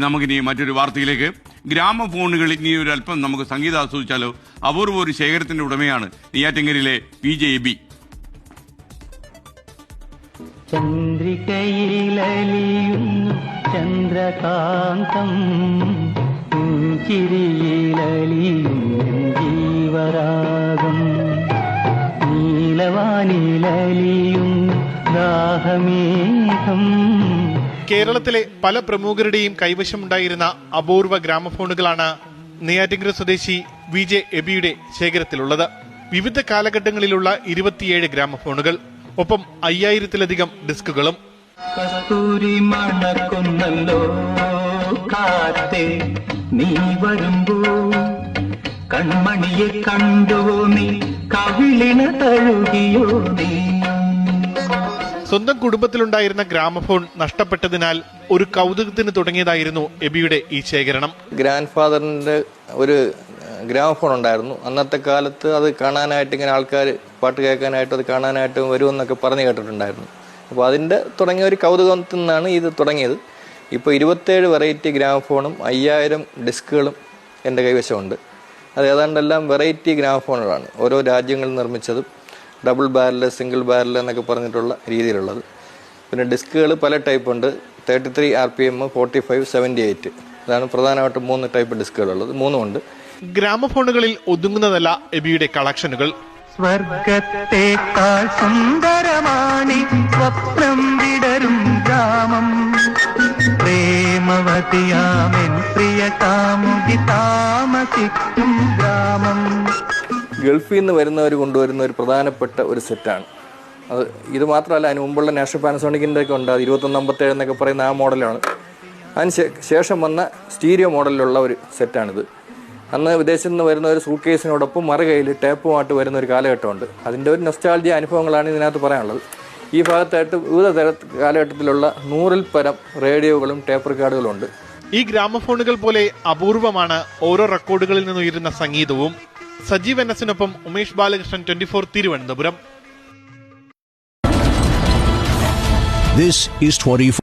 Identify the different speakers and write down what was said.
Speaker 1: നമുക്കിനി മറ്റൊരു വാർത്തയിലേക്ക്. ഗ്രാമഫോണുകളിൽ ഇനി ഒരു അല്പം നമുക്ക് സംഗീതം ആസ്വദിച്ചാലോ? അപൂർവ ഒരു ശേഖരത്തിന്റെ ഉടമയാണ് നെയ്യാറ്റിൻകരയിലെ PJ എബി.
Speaker 2: ചന്ദ്രികയിലലിയുന്നു ചന്ദ്രകാന്തം, ചിരിയിലലിയുന്നു ജീവരാഗം, നീലവാനിലലിയുന്നു ദാഹമേഘം.
Speaker 3: കേരളത്തിലെ പല പ്രമുഖരുടെയും കൈവശമുണ്ടായിരുന്ന അപൂർവ ഗ്രാമഫോണുകളാണ് നെയ്യാറ്റിൻകര സ്വദേശി VJ എബിയുടെ ശേഖരത്തിലുള്ളത്. വിവിധ കാലഘട്ടങ്ങളിലുള്ള 27 ഗ്രാമഫോണുകൾ, ഒപ്പം 5000-ലധികം ഡിസ്കുകളും.
Speaker 2: കസ്തൂരി മണക്കുന്നല്ലോ കാറ്റേ, നീ വരുമ്പോ കൺമണിയെ കണ്ടുവോ നീ, കവിളിന തഴുകിയോ നീ.
Speaker 3: സ്വന്തം കുടുംബത്തിലുണ്ടായിരുന്ന ഗ്രാമഫോൺ നഷ്ടപ്പെട്ടതിനാൽ ഒരു കൗതുകത്തിന് തുടങ്ങിയതായിരുന്നു എബിയുടെ ഈ ശേഖരണം.
Speaker 4: ഗ്രാൻഡ് ഫാദറിന്റെ ഒരു ഗ്രാമഫോൺ ഉണ്ടായിരുന്നു. അന്നത്തെ കാലത്ത് അത് കാണാനായിട്ട് ഇങ്ങനെ ആൾക്കാർ പാട്ട് കേൾക്കാനായിട്ട് അത് കാണാനായിട്ട് വരുമെന്നൊക്കെ പറഞ്ഞു കേട്ടിട്ടുണ്ടായിരുന്നു. അപ്പോൾ അതിൻ്റെ തുടങ്ങിയ ഒരു കൗതുകത്തിൽ നിന്നാണ് ഇത് തുടങ്ങിയത്. ഇപ്പോൾ 27 വെറൈറ്റി ഗ്രാമഫോണും 5000 ഡിസ്കുകളും എൻ്റെ കൈവശമുണ്ട്. അത് ഏതാണ്ടെല്ലാം വെറൈറ്റി ഗ്രാമഫോണുകളാണ്, ഓരോ രാജ്യങ്ങളിൽ നിർമ്മിച്ചതും, ഡബിൾ ബാരൽ, സിംഗിൾ ബാരൽ എന്നൊക്കെ പറഞ്ഞിട്ടുള്ള രീതിയിലുള്ളത്. പിന്നെ ഡിസ്കുകൾ പല ടൈപ്പ് ഉണ്ട്. 33 RPM, 45, 78 ഇതാണ് പ്രധാനമായിട്ടും 3 ടൈപ്പ് ഡിസ്കുകളുള്ളത്. 3 ഉണ്ട്.
Speaker 3: ഗ്രാമഫോണുകളിൽ ഒതുങ്ങുന്നതല്ല എബിയുടെ കളക്ഷനുകൾ.
Speaker 2: സ്വർഗത്തേക്കാൾ സുന്ദരമാണി സ്വപ്നം വിടരും ഗ്രാമം, പ്രേമവതിയാമെൻ പ്രിയ കാമുകി താമസിക്കും ഗ്രാമം.
Speaker 4: ഗൾഫിൽ നിന്ന് വരുന്നവർ കൊണ്ടുവരുന്ന ഒരു പ്രധാനപ്പെട്ട ഒരു സെറ്റാണ് അത്. ഇത് മാത്രമല്ല, അതിന് മുമ്പുള്ള നാഷണൽ പാനസോണിക്കിൻ്റെ ഒക്കെ ഉണ്ട്, 2157 എന്നൊക്കെ പറയുന്ന ആ മോഡലാണ്. അതിന് ശേഷം വന്ന സ്റ്റീരിയോ മോഡലിലുള്ള ഒരു സെറ്റാണിത്. അന്ന് വിദേശത്ത് നിന്ന് വരുന്ന ഒരു സൂട്ട് കേസിനോടൊപ്പം മറുകയിൽ ടേപ്പുമായിട്ട് വരുന്ന ഒരു കാലഘട്ടമുണ്ട്. അതിൻ്റെ ഒരു നൊസ്റ്റാൾജിയ അനുഭവങ്ങളാണ് ഇതിനകത്ത് പറയാനുള്ളത്. ഈ ഭാഗത്തായിട്ട് വിവിധ കാലഘട്ടത്തിലുള്ള 100-ൽ പരം റേഡിയോകളും ടേപ്പ് റെക്കോർഡുകളും ഉണ്ട്.
Speaker 3: ഈ ഗ്രാമഫോണുകൾ പോലെ അപൂർവമാണ് ഓരോ റെക്കോർഡുകളിൽ നിന്ന് ഉയരുന്ന സംഗീതവും. സജീവ് NS-നൊപ്പം ഉമേഷ് ബാലകൃഷ്ണൻ, 24 തിരുവനന്തപുരം.
Speaker 5: This is 24.